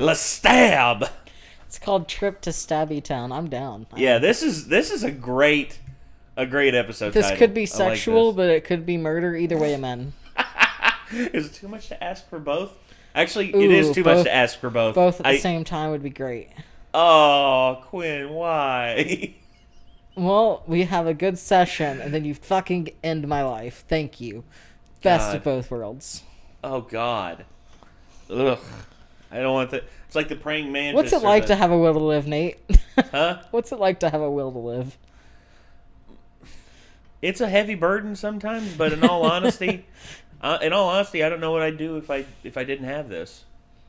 Let's stab. It's called Trip to Stabby Town. I'm down. Yeah, this is a great episode. This title. could be sexual, like but it could be murder. Either way, amen. Is it too much to ask for both? Actually, it is too much to ask for both. Both at the same time would be great. Oh, Quinn, why? Well, we have a good session, and then you fucking end my life. Thank you. Best of both worlds. Oh, God. Ugh. I don't want that. It's like the praying mantis. What's it like to have a will to live, Nate? Huh? What's it like to have a will to live? It's a heavy burden sometimes, but in all honesty, I don't know what I'd do if I didn't have this.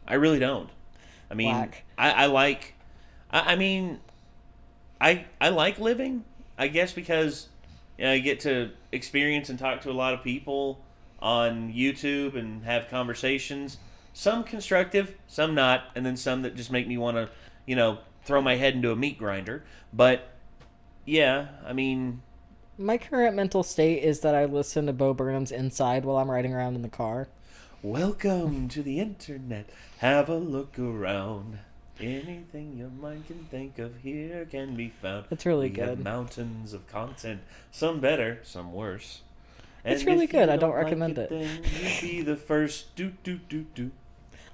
I really don't. I mean, Black. I like living, I guess, because I get to experience and talk to a lot of people on YouTube and have conversations. Some constructive, some not, and then some that just make me want to, throw my head into a meat grinder. But yeah, I mean, my current mental state is that I listen to Bo Burnham's Inside while I'm riding around in the car. Welcome to the internet. Have a look around. Anything your mind can think of here can be found. It's really we good. Have mountains of content, some better, some worse. It's really good. I don't recommend it. Then you be the first. Do.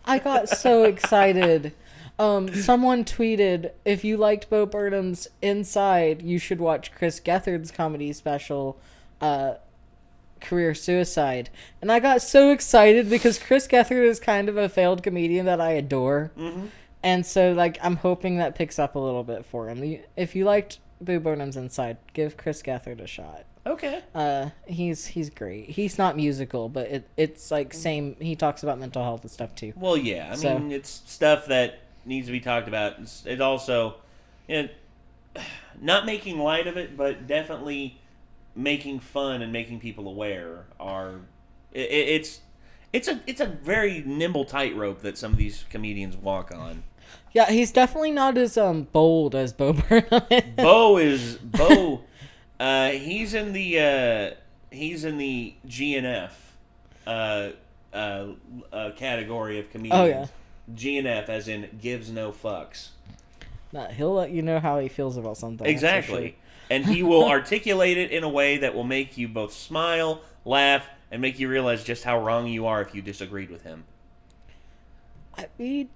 I got so excited. Someone tweeted, if you liked Bo Burnham's Inside, you should watch Chris Gethard's comedy special, Career Suicide. And I got so excited because Chris Gethard is kind of a failed comedian that I adore. Mm-hmm. And so, I'm hoping that picks up a little bit for him. If you liked Bo Burnham's Inside, give Chris Gethard a shot. Okay. He's great. He's not musical, but it's same. He talks about mental health and stuff too. Well, yeah. I mean, it's stuff that needs to be talked about. It also, not making light of it, but definitely making fun and making people aware are. It's a very nimble tightrope that some of these comedians walk on. Yeah, he's definitely not as bold as Bo Burnham is. Bo. He's in the GNF category of comedians. Oh yeah. GNF as in gives no fucks. Nah, he'll let you know how he feels about something. Exactly. Sure. And he will articulate it in a way that will make you both smile, laugh, and make you realize just how wrong you are if you disagreed with him. I mean...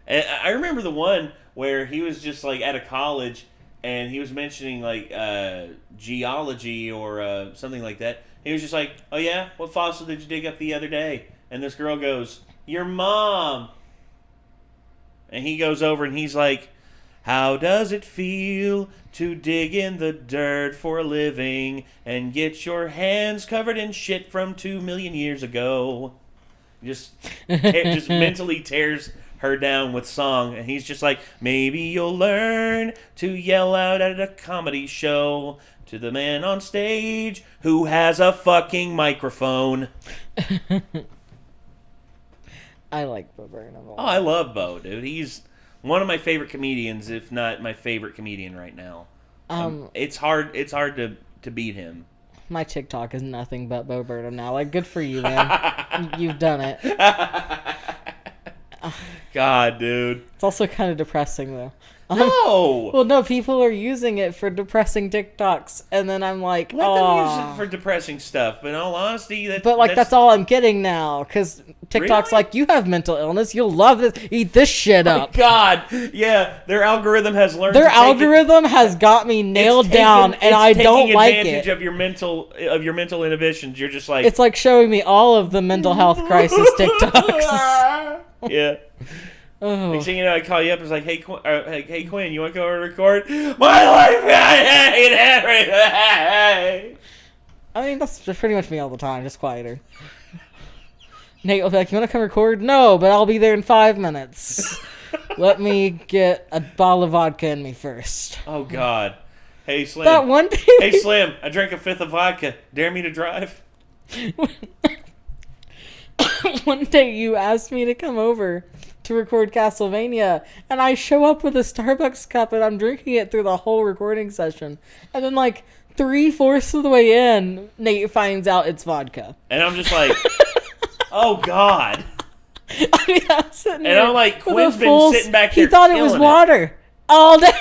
I remember the one where he was just at a college and he was mentioning geology or something like that. He was just like, "Oh yeah, what fossil did you dig up the other day?" And this girl goes, "Your mom." And he goes over and he's like, "How does it feel to dig in the dirt for a living and get your hands covered in shit from 2 million years ago?" Just mentally tears her down with song, and he's just like, "Maybe you'll learn to yell out at a comedy show to the man on stage who has a fucking microphone." I like Bo Burnham. Oh, I love Bo, dude. He's one of my favorite comedians, if not my favorite comedian right now. It's hard to beat him. My TikTok is nothing but Bo Burnham now. Good for you, man. You've done it. God, dude. It's also kind of depressing, though. No! Well, no, people are using it for depressing TikToks, and then I'm like, let them use it for depressing stuff, but in all honesty... that's all I'm getting now, because TikTok's really? You have mental illness, you'll love this, eat this shit up. God, yeah, their algorithm has learned has got me nailed down, and I don't like it. It's taking advantage of your mental inhibitions. You're just like... It's like showing me all of the mental health crisis TikToks. Yeah. Oh. Next thing you know, I call you up and it's like, hey, Quinn, you want to go over and record? My life, I hate everything. I mean, that's pretty much me all the time, just quieter. Nate will be like, you want to come record? No, but I'll be there in 5 minutes. Let me get a bottle of vodka in me first. Oh, God. Hey, Slim. That one day... Hey, Slim, I drank a 5th of vodka. Dare me to drive? One day you asked me to come over to record Castlevania, and I show up with a Starbucks cup and I'm drinking it through the whole recording session, and then 3/4 of the way in, Nate finds out it's vodka, and I'm just like, oh God. I mean, I was sitting And there I'm like, with Quinn's a been full- sitting back there He thought it was killing water all day.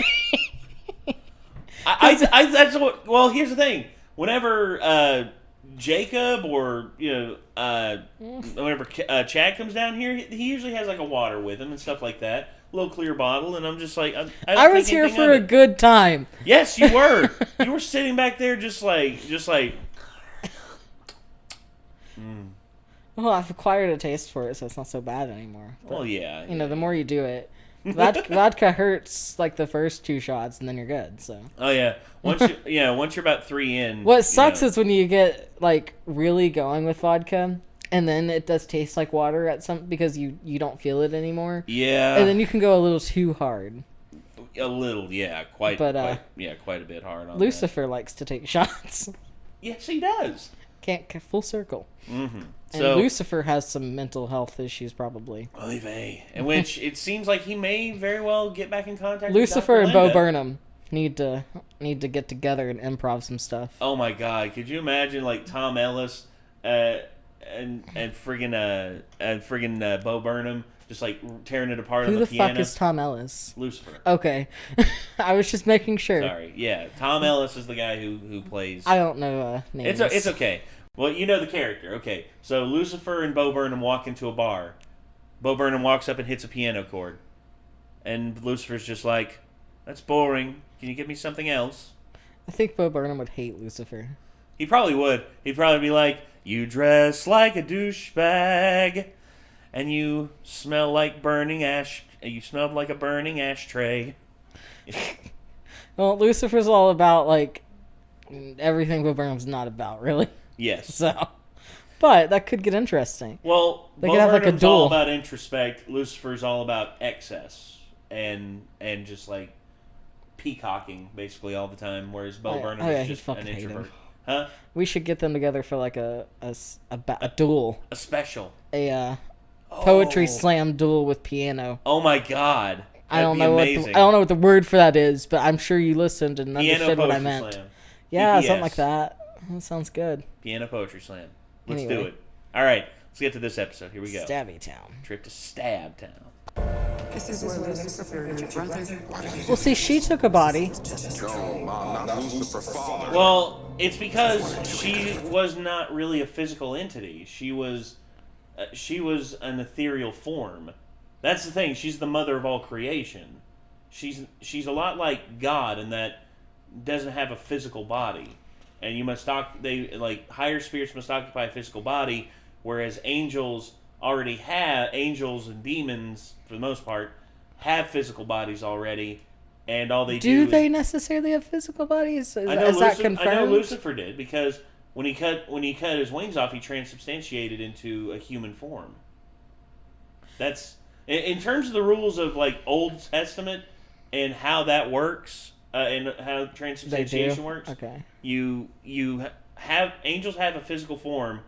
That's what. Well, here's the thing. Whenever Jacob or whenever Chad comes down here, he usually has like a water with him and stuff like that, a little clear bottle, and I'm just like, I was here for a good time. Yes, you were. You were sitting back there just like. Well, I've acquired a taste for it, so it's not so bad anymore. But, Well, yeah. You know, the more you do it, vodka hurts like the first 2 shots, and then you're good. So. Oh yeah. Once you're about 3 in. What sucks is when you get like really going with vodka, and then it does taste like water at some because you don't feel it anymore. Yeah. And then you can go a little too hard. A little, yeah, quite a bit hard on Lucifer likes to take shots. Yes, he does. Can't full circle. Mm-hmm. And Lucifer has some mental health issues, probably. Oy vey. In which it seems like he may very well get back in contact Lucifer with and Dr. Bo Linda. Burnham need to get together and improv some stuff. Oh my God! Could you imagine like Tom Ellis and friggin' Bo Burnham just like tearing it apart Who on the the piano? fuck is Tom Ellis? Lucifer. Okay. I was just making sure. Sorry. Yeah, Tom Ellis is the guy who plays. I don't know names. It's okay. Well, you know the character. Okay, so Lucifer and Bo Burnham walk into a bar. Bo Burnham walks up and hits a piano chord. And Lucifer's just like, that's boring. Can you give me something else? I think Bo Burnham would hate Lucifer. He probably would. He'd probably be like, you dress like a douchebag. And you smell like burning ash. You smell like a burning ashtray. Well, Lucifer's all about, like, everything Bo Burnham's not about, really. Yes. So, but that could get interesting. Well, They Bo could have, like, a Burnham's all duel. about introspect. Lucifer's all about excess. And just, like, peacocking, basically, all the time. Whereas Bo Burnham is he'd just fucking an hate him. introvert. Huh? We should get them together for, like, a duel. A special. A poetry slam duel with piano. Oh, my God. I don't That'd know be amazing. I don't know what the word for that is, but I'm sure you listened and Piano understood what I poetry meant. slam. Yeah, PPS. something like that. That sounds good. Piano poetry slam. Let's do Anyway. it. All right. Let's get to this episode. Here we go. Stabby Town. Trip to Stab Town. This is where Lucifer and your brother. Well, see, she took a body. Well, it's because she was not really a physical entity. She was an ethereal form. That's the thing. She's the mother of all creation. She's a lot like God in that doesn't have a physical body, and higher spirits must occupy a physical body, whereas angels and demons for the most part have physical bodies already, and all they do. Do they necessarily have physical bodies? Is that confirmed? I know Lucifer did, because when he cut his wings off, he transubstantiated into a human form. That's in terms of the rules of like Old Testament and how that works, and how transubstantiation works. Okay. You have angels have a physical form,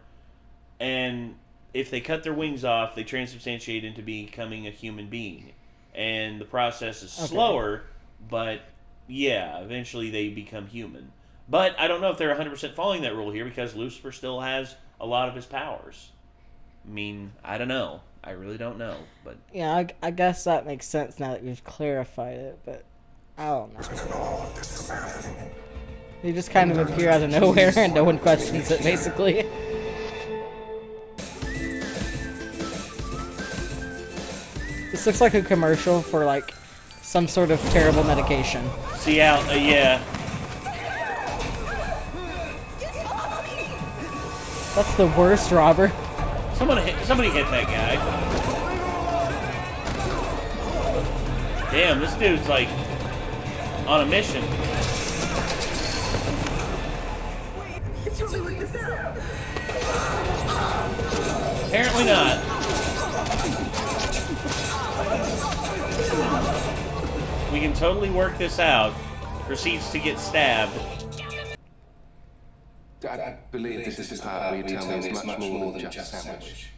and if they cut their wings off, they transubstantiate into becoming a human being, and the process is slower, but yeah, eventually they become human. But I don't know if they're 100% following that rule here, because Lucifer still has a lot of his powers. I mean, I don't know. I really don't know, but Yeah, I guess that makes sense now that we've clarified it, but I don't know. They just kind of appear out of nowhere and no one questions it, basically. This looks like a commercial for, like, some sort of terrible medication. see out. Yeah. That's the worst robber. Somebody hit that guy. Damn, this dude's like on a mission. Apparently not. We can totally work this out. Proceeds to get stabbed. I believe this is part where you tell me it's much more than just a sandwich.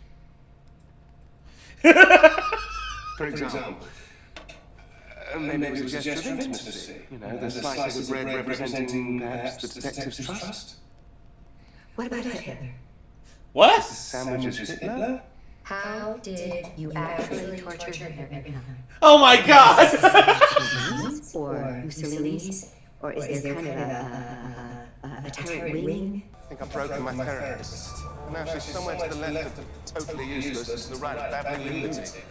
For example, maybe it was a gesture of intimacy. You know, the slice of bread representing perhaps the detective's trust. What about Hitler? What? Sandwiches Hitler? How did you actually torture her every night? Oh my god! Or Mussolini's? Or is there kind of a tyrant wing? I think I've broken my therapist. And now she's somewhere to the left of totally useless and to the right of babbling lunatic.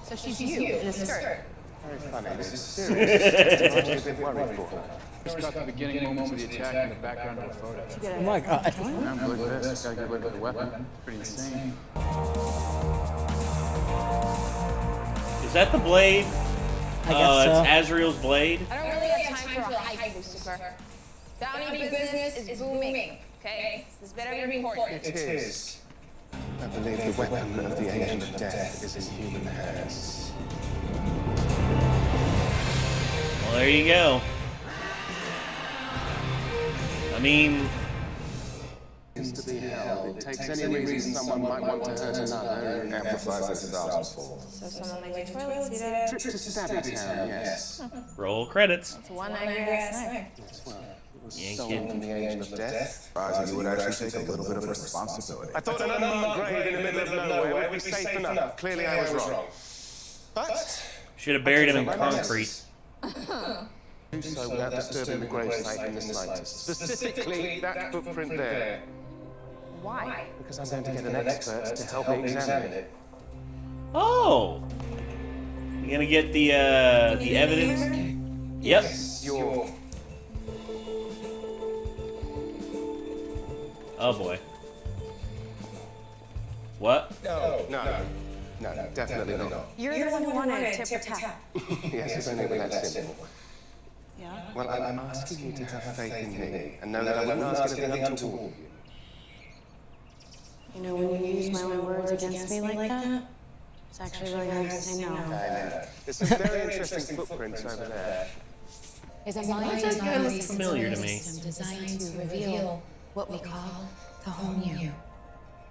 So she's you in a skirt. Very funny. This is serious. I'm actually a bit worried for her. Just got the beginning moments of the attack in the background of a photo. Oh my god. I'm good with this. Gotta get a look at the weapon. Pretty insane. Is that the blade? I guess so. That's Azrael's blade. I don't really have time for a hype, Lucifer. Bounty business is booming, okay? This better be important. It is. I believe the weapon of the Agent of Death is in human hands. Well, there you go. I mean, Is to be held. It takes any reason someone might want to hurt another and amplifies themselves for. So someone like a toilet seat Trip to Stabby Town, yes. roll credits. It's one angry ass night. You ain't Sold kidding. in the Agent of Death. You would actually take a little bit of responsibility. I thought an unmarked grave in the middle of nowhere would be safe enough. Clearly I was wrong. But Should have buried him in concrete. do so without disturbing the gravesite in the slightest. Specifically, that footprint there. Why? Because I'm going to get an expert to help me examine it. Oh! You gonna get the evidence? Yep. Your Oh boy. What? no, definitely not. You're the one who wanted tip for tap. Yes, it's only that simple. Yeah? Well, I'm asking you to have faith in me and know that I wouldn't ask anything untoward. You know, when you use my own words against me like that, it's actually really hard to say no. I know. There's some very interesting footprints over there. Is a Why does that guy look familiar to me? designed to reveal what we call the whole you.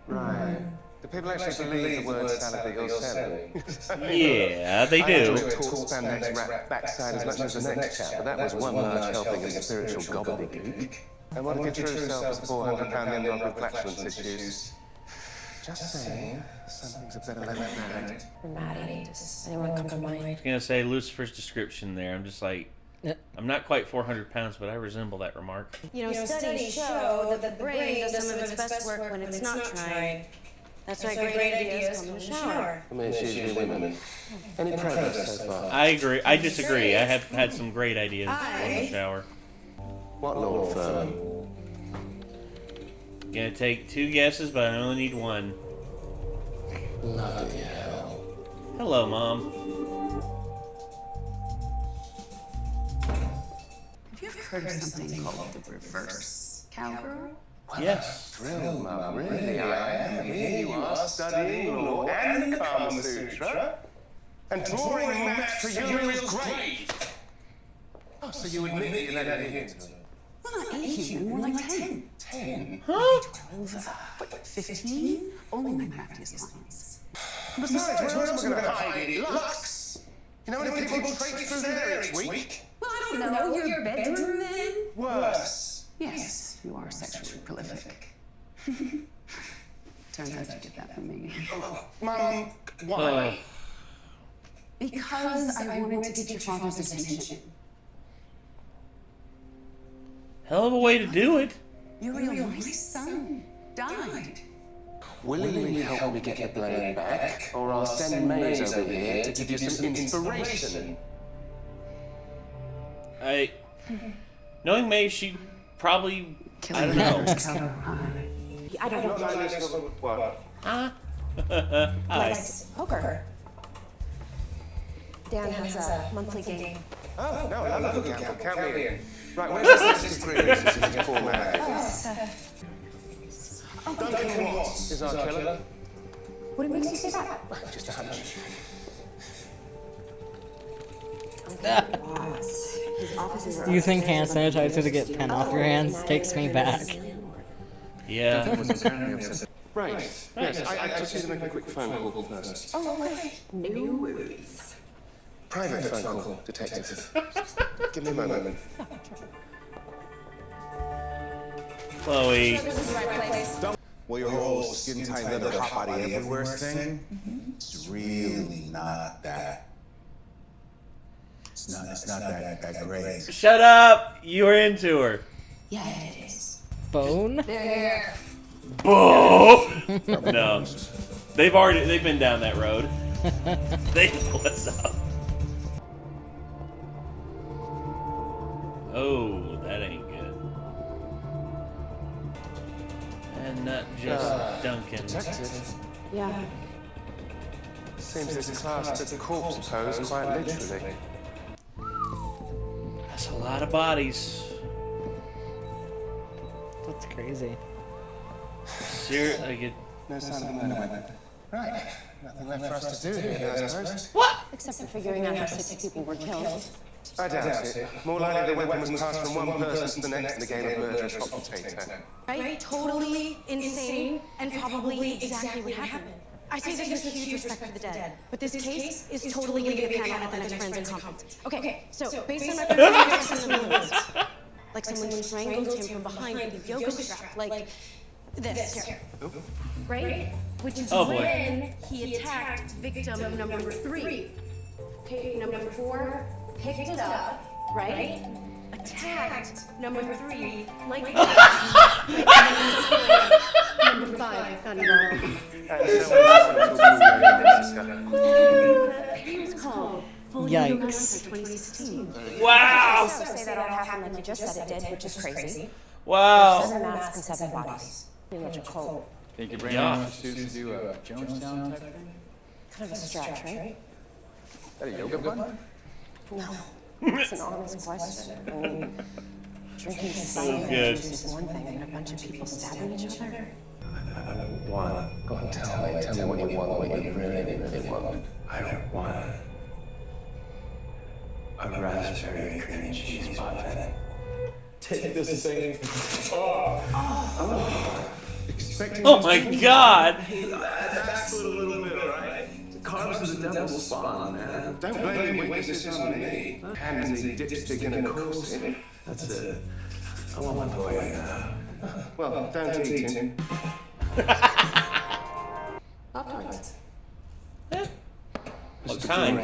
Right. Do people actually believe the word salad that you're selling? Yeah, they I do. enjoy a tall spandex wrap backside as much as the next chap, but that was one large helping of spiritual gobbledygook. And what if your true self is £400 in rock with flatulence issues? Just saying, some things are better left married. Maddie, anyone come to mind? I was gonna say Lucifer's description there. I'm just like, I'm not quite 400 pounds, but I resemble that remark. You know, studies show that the brain does some of its best work when it's not trying. That's why great ideas come in the shower. I mean, it's usually women. Any progress so far? I agree. I disagree. I have had some great ideas in the shower. What law firm? Gonna take 2 guesses, but I only need 1. Bloody hell. Hello, Mom. Have you ever heard of something called the reverse cowgirl? Yes. Thrill, Mum, really, I am. Here you are, studying law and the Kama Sutra, and drawing maps to Uriel's grave. Oh, so you admit that you let her in? Well, not 8, more like 10. 10? Huh? 12, what, 15? Only my craftiest clients. Besides, where else am I going to hide it? Lux! You know how many people traipse through there each week? Well, I don't know, your bedroom then? Worse. Yes, you are sexually prolific. Turns out you did that for me. Mum, why? Because I wanted to get your father's attention. Hell of a way to do it. Uriel, my son, died. Willingly help me get the blade back, or I'll send Maze over here to give you some inspiration. Knowing May, she probably, I don't know. I don't know. What? Hi. Poker. Dan has a monthly game. Oh, no, I love a gamble. Count me in. Right, where's the 63 inches in each format? Duncan Watts is our killer. What makes you say that? Just a hunch. His offices are Using hand sanitizer to get pen off your hands takes me back. Yeah. Right. Yes, I just need to make a quick phone call first. Oh, okay. No worries. Private phone call, detective. Give me a moment. Chloe. This is the right place. Well, your whole skin-tight leather hot body everywhere thing, it's really not that. It's not that great. Shut up! You were into her. Yeah, it is. Bone? There. Bone! No. They've been down that road. What's up? Oh, that ain't good. And not just Duncan. Detective. Yeah. Seems this class took corpse pose quite literally. That's a lot of bodies. That's crazy. Seriously, No sign of a murder. Right. Nothing left for us to do here, I suppose. Except for figuring out how 6 people were killed. I doubt it. More likely the weapon was passed from one person to the next in the game of murderous hot potato. Right? Totally insane and probably exactly what happened. I say this with huge respect for the dead, but this case is totally going to be a panel at the next Forensic Conference. Okay, so based on my previous in the movies, like someone strangled him from behind with a yoga strap, like this here. Right? Which is when he attacked victim number 3. Okay, number 4 picked it up, right? Attacked number 3 like that. Number 5 got involved. He was called Yikes. 2016. wow! So say that all happened like you just said it did, which is crazy. Wow! 7 masks and 7 bodies. Pretty much a cult. Think your brain wants to do a Jonestown type thing? Kind of a stretch, right? Is that a yoga button? No. It's an honest question. I mean, drinking society good. is one thing, and a bunch of people stabbing each other. I don't want. Go on, tell me what you want, what you really want. I want a raspberry cream and cheese muffin. Take this thing. Oh my god! That's a little bit, right? Carbs is the devil's spawn, man. Don't blame your weaknesses on me. Hands a dipstick in a corset. That's it. I want my boy now. Well, don't eat him. What kind?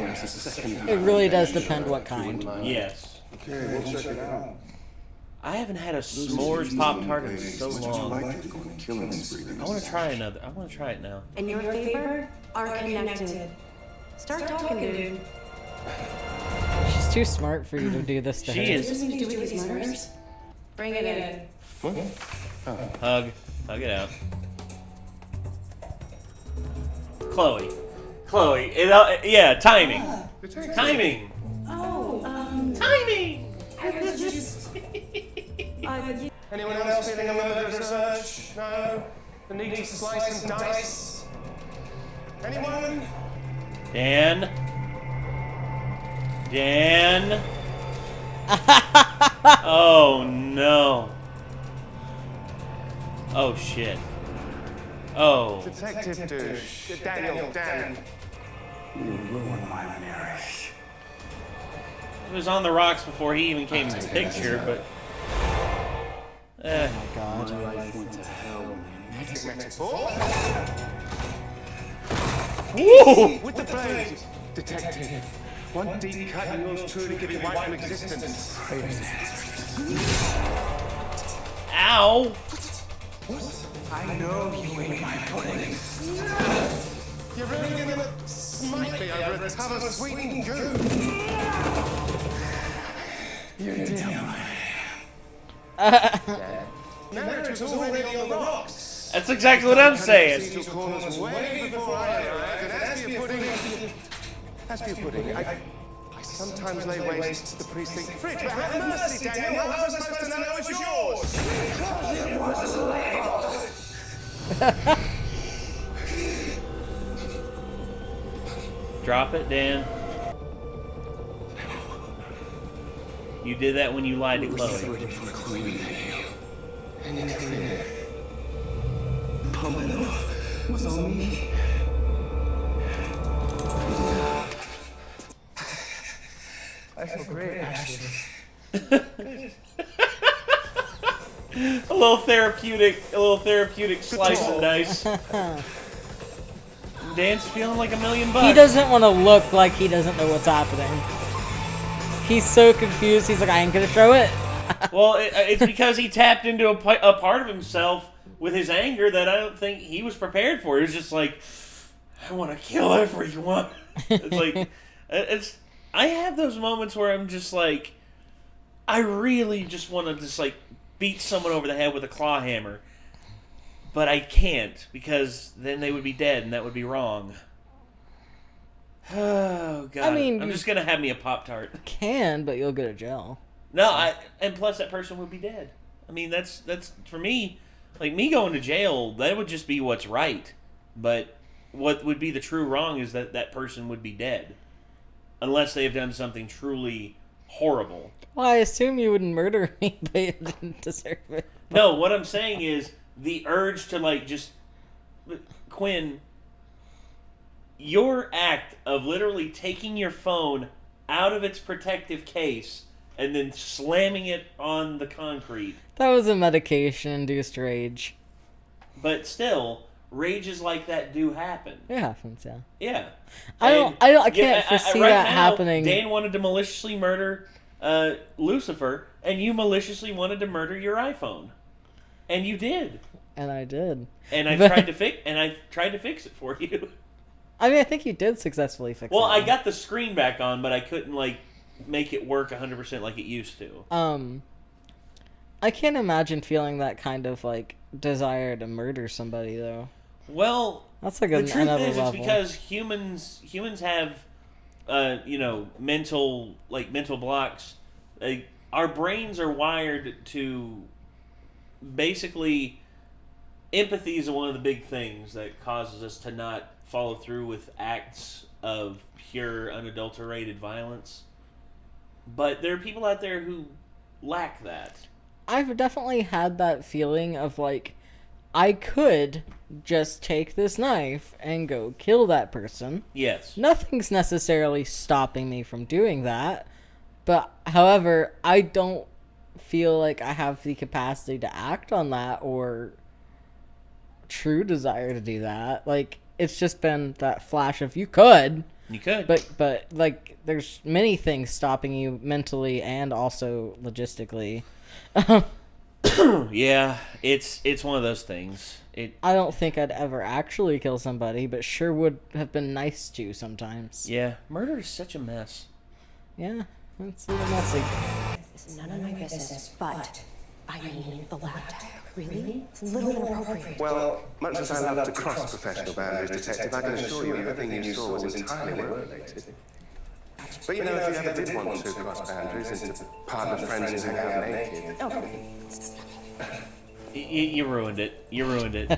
It really does depend what kind. Yes. Okay, we'll check it out. I haven't had a s'mores Pop-Tart in so long. I Killing spree. want to try another. I want to try it now. And your favor are connected. Start talking, dude. She's too smart for you to do this to She her. is. Something to do with these murders? Bring it in. Hug it out. Chloe. Yeah, timing. Timing. Timing. I was just... Anyone else feeling a murderous urge? No? The need to slice and dice? Anyone? Dan. Oh no. Oh shit. Oh. Detective douche. Dan. You ruined my marriage. It was on the rocks before he even came in the picture, but. Oh my god. My life went to hell. Woo! With the blade, detective. One deep cut and yours truly could be wiped from existence. Ow! I know you ate my pudding. You're really gonna smite me over a tub of sweetened goo. You're damn right. Marriage was already on the rocks. That's exactly what I'm saying. Procedural corners way before I arrived, and as for your pudding, I sometimes lay waste to the precinct fridge, but have mercy, Daniel, how was I supposed to know it was yours? Drop it, Dan. You did that when you lied to Chloe. And your career. Pumping was on me. I feel great, actually. A little little therapeutic slice and dice. Dan's feeling like $1,000,000. He doesn't want to look like he doesn't know what's happening. He's so confused. He's like, I ain't gonna show it. Well, it's because he tapped into a part of himself with his anger that I don't think he was prepared for. He was just like, I want to kill everyone. It's like, I have those moments where I'm just like, I really just want to just like beat someone over the head with a claw hammer. But I can't, because then they would be dead, and that would be wrong. Oh, God. I mean, I'm just going to have me a Pop-Tart. Can, but you'll go to jail. No, and plus that person would be dead. I mean, that's for me, like me going to jail, that would just be what's right. But what would be the true wrong is that person would be dead. Unless they have done something truly horrible. Well, I assume you wouldn't murder me, but you didn't deserve it. No, what I'm saying is the urge to like just... Quinn, your act of literally taking your phone out of its protective case and then slamming it on the concrete. That was a medication-induced rage. But still, rages like that do happen. It happens, yeah. Yeah. I can't foresee right that now, happening. Dan wanted to maliciously murder Lucifer, and you maliciously wanted to murder your iPhone. And you did. And I did. And I tried to fix it for you. I mean, I think you did successfully fix it. Well, I got the screen back on, but I couldn't like make it work 100% like it used to. I can't imagine feeling that kind of like desire to murder somebody though. Well, that's like the truth another is, level. it's because humans have mental blocks. Our brains are wired to basically, empathy is one of the big things that causes us to not follow through with acts of pure, unadulterated violence. But there are people out there who lack that. I've definitely had that feeling of like, I could just take this knife and go kill that person. Yes. Nothing's necessarily stopping me from doing that. But, however, I don't feel like I have the capacity to act on that or true desire to do that. Like, it's just been that flash of you could. You could. But like, there's many things stopping you mentally and also logistically. Yeah, it's one of those things. I don't think I'd ever actually kill somebody, but sure would have been nice to sometimes. Yeah, murder is such a mess. Yeah, it's a little messy. It's none of my business, but I mean the lab tech. Really? It's a little inappropriate. Well, much as I love to cross professional boundaries, Detective, I can assure you everything you saw was entirely work-related. But you know, if you ever did want to cross boundaries into partner friends who hang out naked... Okay. You ruined it. You ruined it.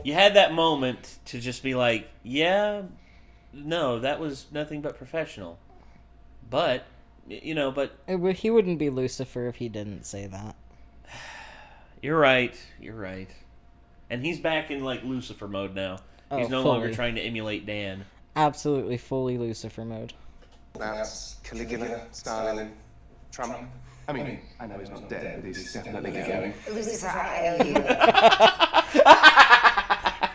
you had that moment to just be like, yeah, no, that was nothing but professional. But, but... He wouldn't be Lucifer if he didn't say that. You're right. You're right. And he's back in, like, Lucifer mode now. He's no longer trying to emulate Dan. Absolutely fully Lucifer mode. That's Caligula, Stalin, Trump. I mean, I know he's not dead, but he's definitely going. Lucifer, I owe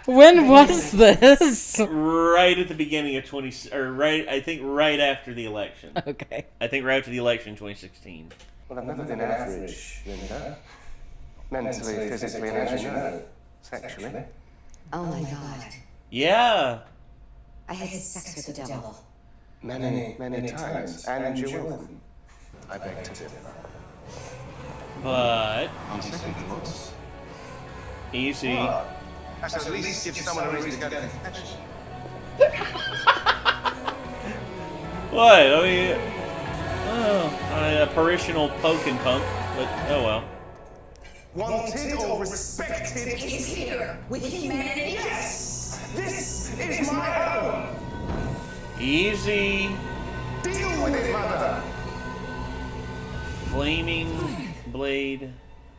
you. When was this? Right at the beginning of right after the election. Okay. I think right after the election, 2016. Well, I've never been average, Linda. Mentally, physically, and as you know, sexually. Oh my god. Yeah. I had sex with the devil. Many, many times, and you're welcome. I beg to differ. But... On second thoughts. Easy. I should at least give someone a reason to go to What? I mean... a parishional poke and pump, but oh well. Wanted or respected Is here with humanity. Yes! This is my own! Easy. Deal with it, mother! Flaming blade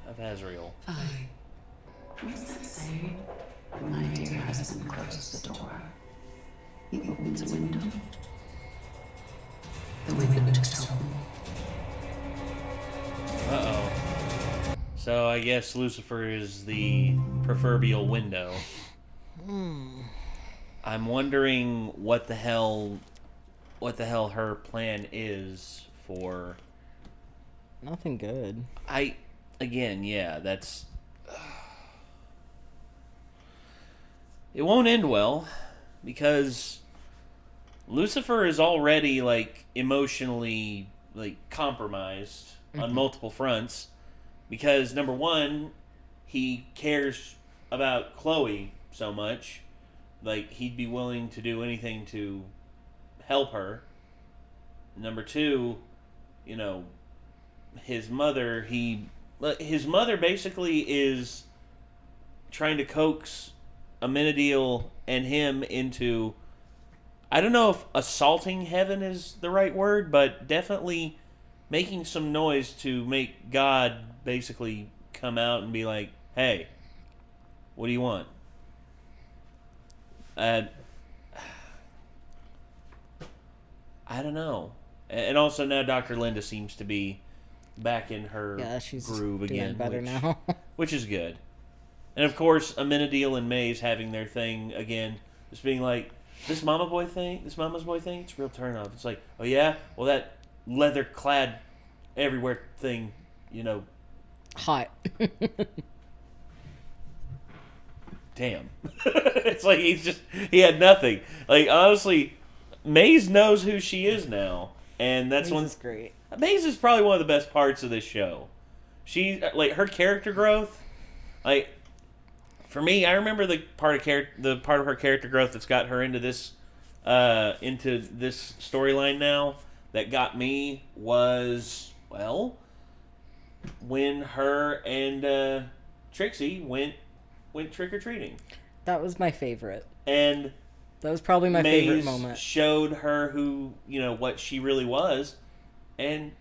of Azrael. What's that saying? When my dear husband closes the door, he opens a window. The window to home. Uh-oh. So I guess Lucifer is the proverbial window. I'm wondering what the hell her plan is for. Nothing good. That's. It won't end well, because Lucifer is already, like, emotionally, like, compromised on multiple fronts, because, number one, he cares about Chloe so much, like, he'd be willing to do anything to help her. Number two, you know, his mother basically is trying to coax Amenadiel and him into, I don't know if assaulting heaven is the right word, but definitely making some noise to make God basically come out and be like, hey, what do you want? I don't know. And also now Dr. Linda seems to be back in her she's groove doing again. better now. Which is good. And of course, Amenadiel and Maze having their thing again, just being like, this mama's boy thing, it's a real turn off. It's like, oh yeah? Well, that leather clad everywhere thing, you know. Hot. Damn. It's like he had nothing. Like, honestly, Maze knows who she is now. And that's Maze is great. Maze is probably one of the best parts of this show. She, like, her character growth, like, for me, I remember the part of her character growth that's got her into this storyline now that got me was, well, when her and Trixie went trick-or-treating. That was my favorite. And that was probably my favorite moment. Showed her who, you know, what she really was. And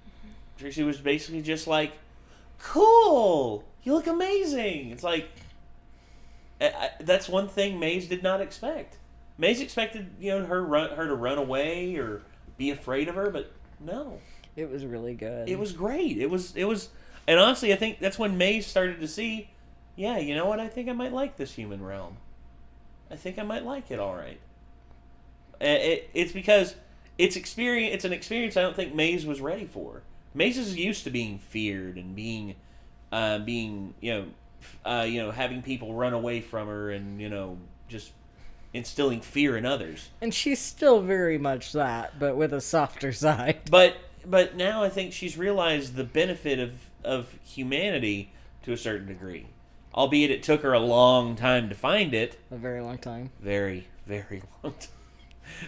Trixie was basically just like, cool, you look amazing. It's like, that's one thing Maze did not expect. Maze expected, you know, her to run away or be afraid of her, but no. It was really good. It was great. It was, and honestly, I think that's when Maze started to see, yeah, you know what? I think I might like this human realm. I think I might like it all right. It's because it's an experience I don't think Maze was ready for. Maze is used to being feared and being having people run away from her and, you know, just instilling fear in others. And she's still very much that, but with a softer side. But now I think she's realized the benefit of humanity to a certain degree. Albeit it took her a long time to find it. A very long time. Very, very long time.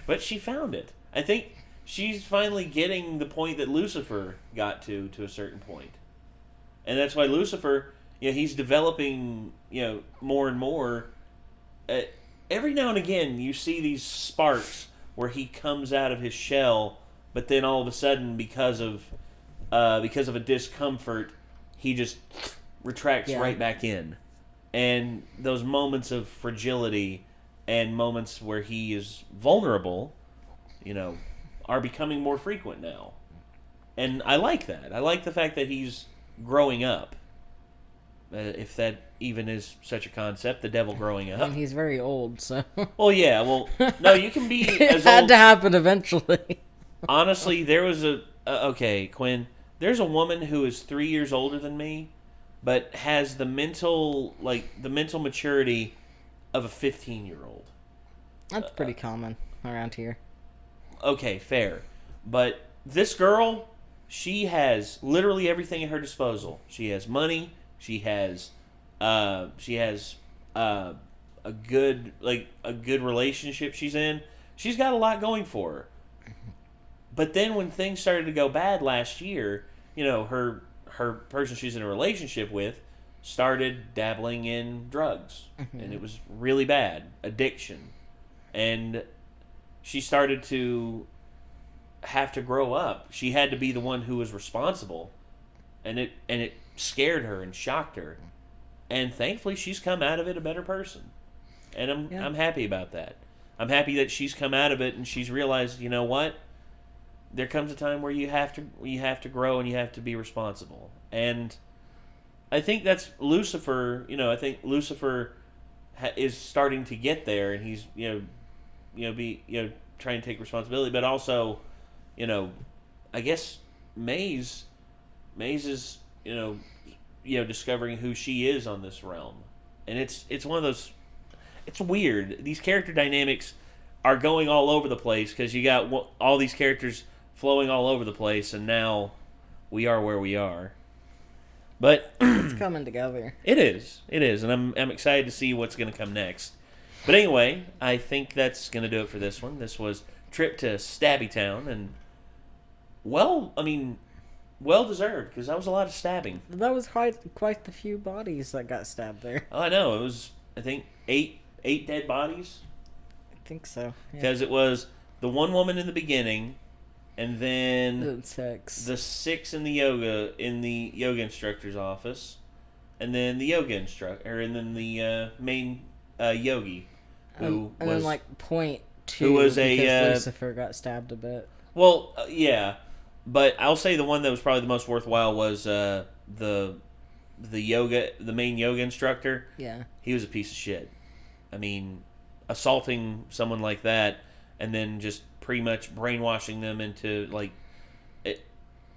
But she found it. I think she's finally getting the point that Lucifer got to a certain point. And that's why Lucifer, you know, he's developing, you know, more and more. Every now and again, you see these sparks where he comes out of his shell, but then all of a sudden, because of a discomfort, he just retracts right back in. And those moments of fragility and moments where he is vulnerable, you know, are becoming more frequent now. And I like that. I like the fact that he's growing up. If that even is such a concept, the devil growing up. And he's very old, so... Well, yeah, well, no, you can be it as had old... to happen eventually. Honestly, there was okay, Quinn, there's a woman who is 3 years older than me, but has the mental maturity of a 15-year-old. That's pretty common around here. Okay, fair. But this girl, she has literally everything at her disposal. She has money. She has a good relationship she's in. She's got a lot going for her. But then when things started to go bad last year, you know, her person she's in a relationship with started dabbling in drugs. And it was really bad. Addiction. And she started to have to grow up. She had to be the one who was responsible. And it scared her and shocked her. And thankfully she's come out of it a better person. And I'm happy about that. I'm happy that she's come out of it and she's realized, you know what? There comes a time where you have to grow and you have to be responsible. And I think that's Lucifer. I think Lucifer is starting to get there, and he's trying to take responsibility, but also, I guess Maze is discovering who she is on this realm, and it's one of those. It's weird. These character dynamics are going all over the place because you got all these characters flowing all over the place, and now we are where we are. But it's coming together. It is, and I'm excited to see what's going to come next. But anyway, I think that's going to do it for this one. This was Trip to Stabby Town, and well deserved because that was a lot of stabbing. That was quite the few bodies that got stabbed there. Oh, I know. It was, I think, eight dead bodies. I think so. Because it was the one woman in the beginning, and then the six in the yoga instructor's office, and then the yoga instructor, and then the main yogi, who and was, then .2, who was because Lucifer got stabbed a bit. Well, yeah, but I'll say the one that was probably the most worthwhile was the main yoga instructor. Yeah, he was a piece of shit. I mean, assaulting someone like that, and then just pretty much brainwashing them into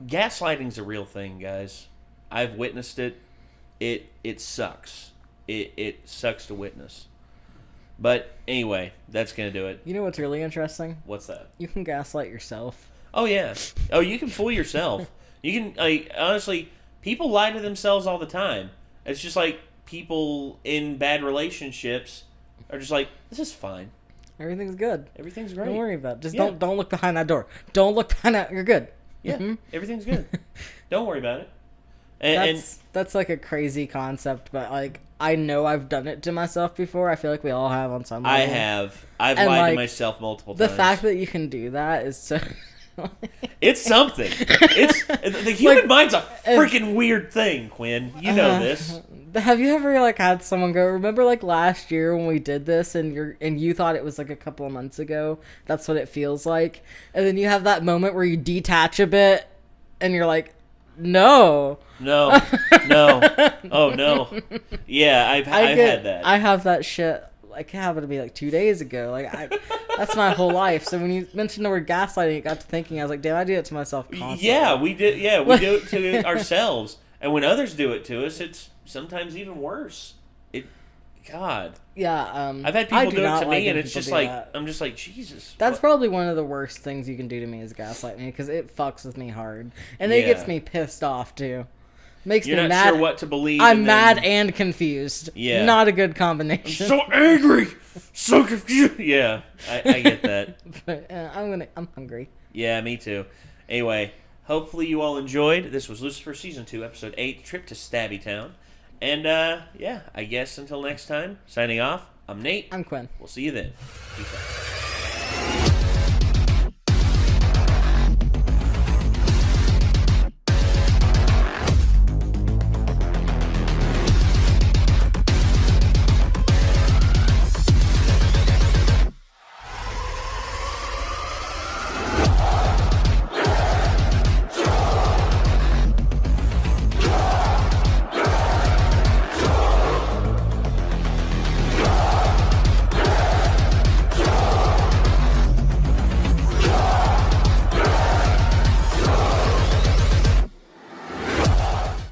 gaslighting's a real thing, guys. I've witnessed it. It sucks. It sucks to witness. But anyway, that's gonna do it. You know what's really interesting? What's that? You can gaslight yourself. Oh yeah. Oh, you can fool yourself. You can honestly, people lie to themselves all the time. It's just like people in bad relationships are just like, this is fine. Everything's good. Everything's great. Don't worry about it. Just don't look behind that door. Don't look behind that. You're good. Yeah, everything's good. Don't worry about it. That's like a crazy concept, but I know I've done it to myself before. I feel like we all have on some level. I have. I've lied to myself multiple times. The fact that you can do that is so... It's something. The human mind's a freaking weird thing, Quinn. You know this. Have you ever had someone go, remember last year when we did this and you thought it was a couple of months ago? That's what it feels like. And then you have that moment where you detach a bit and you're like, no. No. Oh no. Yeah, I've had that. I have that shit. It happened to be 2 days ago. That's my whole life. So when you mentioned the word gaslighting, it got to thinking. I was like, damn, I do it to myself constantly. Yeah, we did. Yeah, we do it to ourselves, and when others do it to us, it's sometimes even worse. God. Yeah. I've had people do it to me, and it's just I'm just like, Jesus. That's probably one of the worst things you can do to me is gaslight me because it fucks with me hard, and it gets me pissed off too. Makes You're me not mad. Sure what to believe. I'm mad and confused. Yeah. Not a good combination. I'm so angry. So confused. Yeah, I get that. But, I'm hungry. Yeah, me too. Anyway, hopefully you all enjoyed. This was Lucifer Season 2, Episode 8, Trip to Stabby Town. And, I guess until next time, signing off, I'm Nate. I'm Quinn. We'll see you then. Peace out.